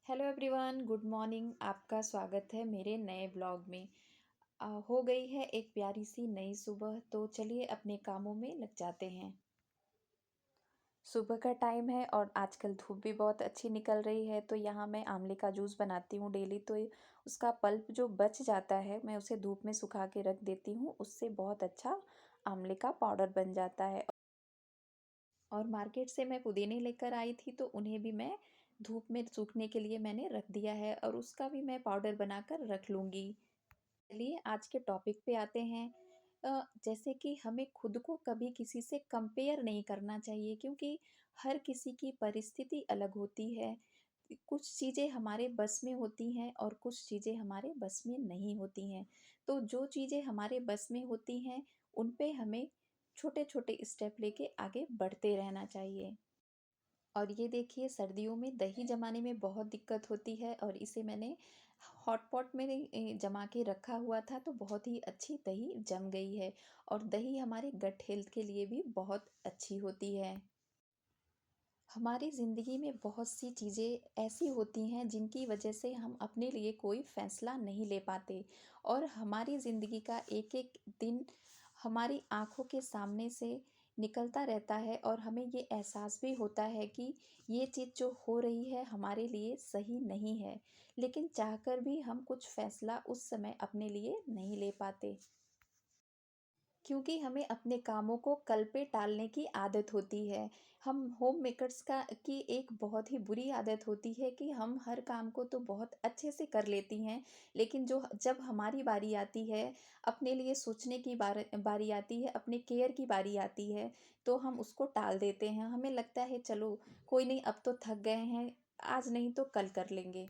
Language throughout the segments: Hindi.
Hello everyone, good morning. आपका स्वागत है मेरे नए ब्लॉग में। हो गई है एक प्यारी सी नई सुबह, तो चलिए अपने कामों में लग जाते हैं। सुबह का टाइम है और आजकल धूप भी बहुत अच्छी निकल रही है, तो यहाँ मैं आंवले का जूस बनाती हूँ डेली। तो उसका पल्प जो बच जाता है मैं उसे धूप में सुखा के रख देती हूँ, उससे बहुत अच्छा आंवले का पाउडर बन जाता है। और मार्केट से मैं पुदीने लेकर आई थी, तो उन्हें भी मैं धूप में सूखने के लिए मैंने रख दिया है और उसका भी मैं पाउडर बनाकर रख लूँगी। चलिए आज के टॉपिक पे आते हैं। जैसे कि हमें खुद को कभी किसी से कंपेयर नहीं करना चाहिए, क्योंकि हर किसी की परिस्थिति अलग होती है। कुछ चीज़ें हमारे बस में होती हैं और कुछ चीज़ें हमारे बस में नहीं होती हैं। तो जो चीज़ें हमारे बस में होती हैं, उन पे हमें छोटे-छोटे स्टेप लेके आगे बढ़ते रहना चाहिए। और ये देखिए, सर्दियों में दही जमाने में बहुत दिक्कत होती है और इसे मैंने हॉट पॉट में जमा के रखा हुआ था, तो बहुत ही अच्छी दही जम गई है। और दही हमारे गट हेल्थ के लिए भी बहुत अच्छी होती है। हमारी ज़िंदगी में बहुत सी चीज़ें ऐसी होती हैं जिनकी वजह से हम अपने लिए कोई फैसला नहीं ले पाते, और हमारी ज़िंदगी का एक एक दिन हमारी आंखों के सामने से निकलता रहता है और हमें ये एहसास भी होता है कि ये चीज़ जो हो रही है हमारे लिए सही नहीं है, लेकिन चाहकर भी हम कुछ फैसला उस समय अपने लिए नहीं ले पाते, क्योंकि हमें अपने कामों को कल पे टालने की आदत होती है। हम होम मेकर्स का की एक बहुत ही बुरी आदत होती है कि हम हर काम को तो बहुत अच्छे से कर लेती हैं, लेकिन जब हमारी बारी आती है, अपने लिए सोचने की बारी आती है, अपने केयर की बारी आती है, तो हम उसको टाल देते हैं। हमें लगता है चलो कोई नहीं, अब तो थक गए हैं, आज नहीं तो कल कर लेंगे।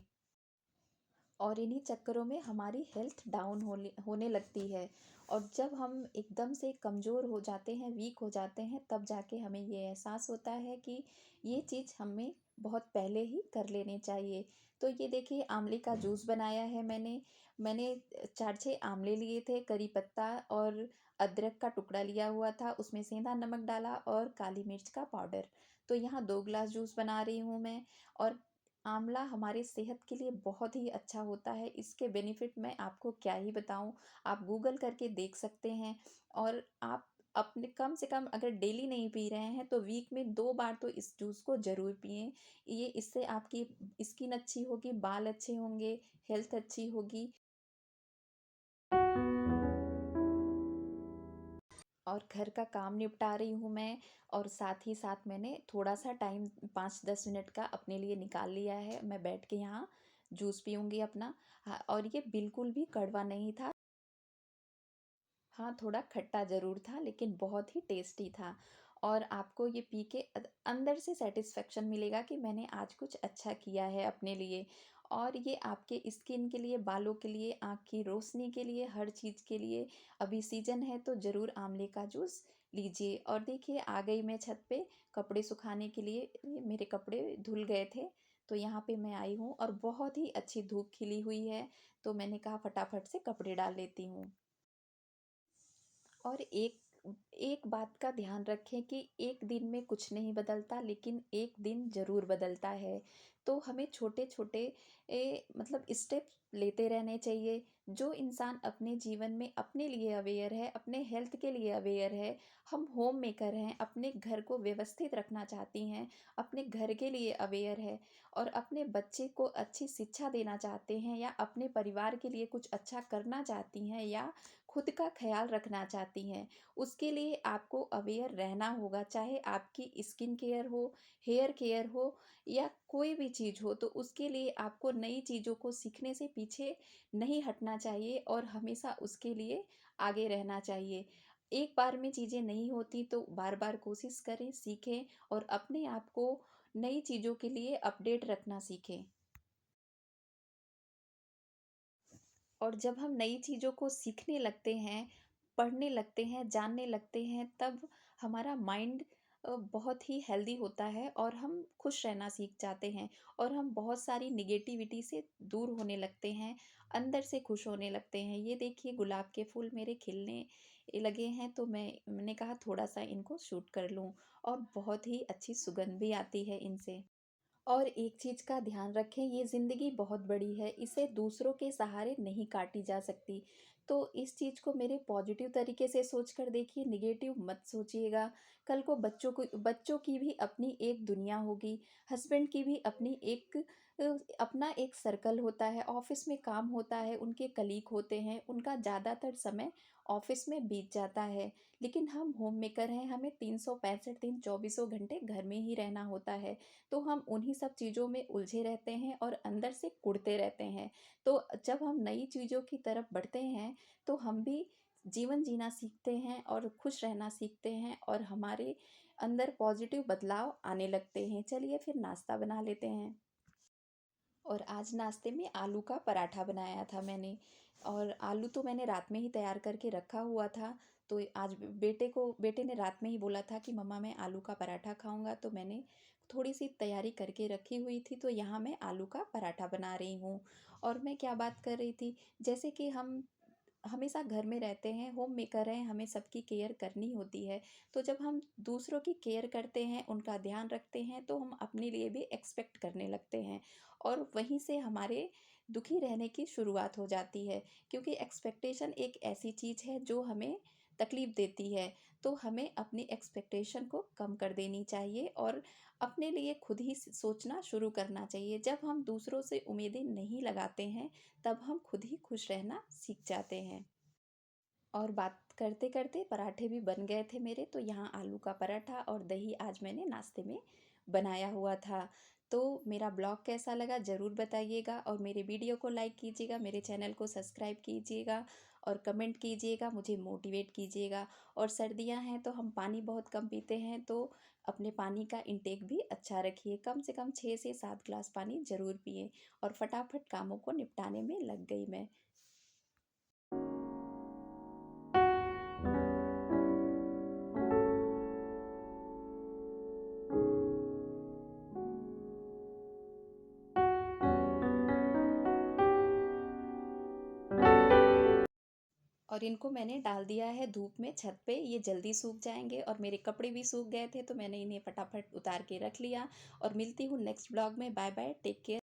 और इन्हीं चक्करों में हमारी हेल्थ डाउन होने लगती है। और जब हम एकदम से कमज़ोर हो जाते हैं, वीक हो जाते हैं, तब जाके हमें ये एहसास होता है कि ये चीज़ हमें बहुत पहले ही कर लेनी चाहिए। तो ये देखिए, आंवले का जूस बनाया है मैंने 4-6 आंवले लिए थे, करी पत्ता और अदरक का टुकड़ा लिया हुआ था, उसमें सेंधा नमक डाला और काली मिर्च का पाउडर। तो यहाँ 2 ग्लास जूस बना रही हूँ मैं। और आंवला हमारी सेहत के लिए बहुत ही अच्छा होता है, इसके बेनिफिट मैं आपको क्या ही बताऊँ, आप गूगल करके देख सकते हैं। और आप अपने कम से कम अगर डेली नहीं पी रहे हैं, तो वीक में 2 बार तो इस जूस को ज़रूर पिएँ। इससे आपकी स्किन अच्छी होगी, बाल अच्छे होंगे, हेल्थ अच्छी होगी। और घर का काम निपटा रही हूँ मैं, और साथ ही साथ मैंने थोड़ा-सा टाइम 5-10 मिनट का अपने लिए निकाल लिया है। मैं बैठ के यहाँ जूस पीऊँगी अपना। हाँ, और ये बिल्कुल भी कड़वा नहीं था। हाँ, थोड़ा खट्टा ज़रूर था, लेकिन बहुत ही टेस्टी था। और आपको ये पी के अंदर से सैटिस्फैक्शन मिलेगा कि मैंने आज कुछ अच्छा किया है अपने लिए। और ये आपके स्किन के लिए, बालों के लिए, आँख की रोशनी के लिए, हर चीज़ के लिए अभी सीज़न है, तो ज़रूर आंवले का जूस लीजिए। और देखिए, आ गई मैं छत पे कपड़े सुखाने के लिए। ये मेरे कपड़े धुल गए थे, तो यहाँ पे मैं आई हूँ और बहुत ही अच्छी धूप खिली हुई है, तो मैंने कहा फटाफट से कपड़े डाल लेती हूँ। और एक बात का ध्यान रखें कि एक दिन में कुछ नहीं बदलता, लेकिन एक दिन ज़रूर बदलता है। तो हमें छोटे-छोटे मतलब स्टेप लेते रहने चाहिए। जो इंसान अपने जीवन में अपने लिए अवेयर है, अपने हेल्थ के लिए अवेयर है, हम होम मेकर हैं, अपने घर को व्यवस्थित रखना चाहती हैं, अपने घर के लिए अवेयर है और अपने बच्चे को अच्छी शिक्षा देना चाहते हैं, या अपने परिवार के लिए कुछ अच्छा करना चाहती हैं, या खुद का ख्याल रखना चाहती हैं, उसके लिए आपको अवेयर रहना होगा। चाहे आपकी स्किन केयर हो, हेयर केयर हो, या कोई भी चीज़ हो, तो उसके लिए आपको नई चीज़ों को सीखने से पीछे नहीं हटना चाहिए और हमेशा उसके लिए आगे रहना चाहिए। एक बार में चीज़ें नहीं होती, तो बार-बार कोशिश करें, सीखें और अपने आप को नई चीज़ों के लिए अपडेट रखना सीखें। और जब हम नई चीज़ों को सीखने लगते हैं, पढ़ने लगते हैं, जानने लगते हैं, तब हमारा माइंड बहुत ही हेल्दी होता है और हम खुश रहना सीख जाते हैं, और हम बहुत सारी नेगेटिविटी से दूर होने लगते हैं, अंदर से खुश होने लगते हैं। ये देखिए, गुलाब के फूल मेरे खिलने लगे हैं, तो मैंने कहा थोड़ा-सा इनको शूट कर लूँ, और बहुत ही अच्छी सुगंध भी आती है इनसे। और एक चीज़ का ध्यान रखें, ये ज़िंदगी बहुत बड़ी है, इसे दूसरों के सहारे नहीं काटी जा सकती। तो इस चीज़ को मेरे पॉजिटिव तरीके से सोच कर देखिए, नेगेटिव मत सोचिएगा। कल को बच्चों की भी अपनी एक दुनिया होगी, हस्बैंड की भी अपना एक सर्कल होता है, ऑफ़िस में काम होता है, उनके कलीग होते हैं, उनका ज़्यादातर समय ऑफ़िस में बीत जाता है। लेकिन हम होममेकर हैं, हमें 365 दिन चौबीसों घंटे घर में ही रहना होता है। तो हम उन्हीं सब चीज़ों में उलझे रहते हैं और अंदर से कुढ़ते रहते हैं। तो जब हम नई चीज़ों की तरफ बढ़ते हैं, तो हम भी जीवन जीना सीखते हैं और खुश रहना सीखते हैं और हमारे अंदर पॉजिटिव बदलाव आने लगते हैं। चलिए फिर नाश्ता बना लेते हैं। और आज नाश्ते में आलू का पराठा बनाया था मैंने। और आलू तो मैंने रात में ही तैयार करके रखा हुआ था। तो आज बेटे ने रात में ही बोला था कि मम्मा मैं आलू का पराठा खाऊंगा, तो मैंने थोड़ी सी तैयारी करके रखी हुई थी, तो यहाँ मैं आलू का पराठा बना रही हूँ। और मैं क्या बात कर रही थी, जैसे कि हम हमेशा घर में रहते हैं, होम मेकर हैं, हमें सबकी केयर करनी होती है। तो जब हम दूसरों की केयर करते हैं, उनका ध्यान रखते हैं, तो हम अपने लिए भी एक्सपेक्ट करने लगते हैं और वहीं से हमारे दुखी रहने की शुरुआत हो जाती है। क्योंकि एक्सपेक्टेशन एक ऐसी चीज़ है जो हमें तकलीफ़ देती है। तो हमें अपनी एक्सपेक्टेशन को कम कर देनी चाहिए और अपने लिए खुद ही सोचना शुरू करना चाहिए। जब हम दूसरों से उम्मीदें नहीं लगाते हैं, तब हम खुद ही खुश रहना सीख जाते हैं। और बात करते-करते पराठे भी बन गए थे मेरे, तो यहाँ आलू का पराठा और दही आज मैंने नाश्ते में बनाया हुआ था। तो मेरा ब्लॉग कैसा लगा ज़रूर बताइएगा और मेरे वीडियो को लाइक कीजिएगा, मेरे चैनल को सब्सक्राइब कीजिएगा और कमेंट कीजिएगा, मुझे मोटिवेट कीजिएगा। और सर्दियाँ हैं तो हम पानी बहुत कम पीते हैं, तो अपने पानी का इंटेक भी अच्छा रखिए। कम से कम 6 से 7 ग्लास पानी ज़रूर पिएँ। और फटाफट कामों को निपटाने में लग गई मैं। और इनको मैंने डाल दिया है धूप में छत पे, ये जल्दी सूख जाएँगे और मेरे कपड़े भी सूख गए थे, तो मैंने इन्हें फटाफट उतार के रख लिया। और मिलती हूँ नेक्स्ट ब्लॉग में। Bye bye, take care.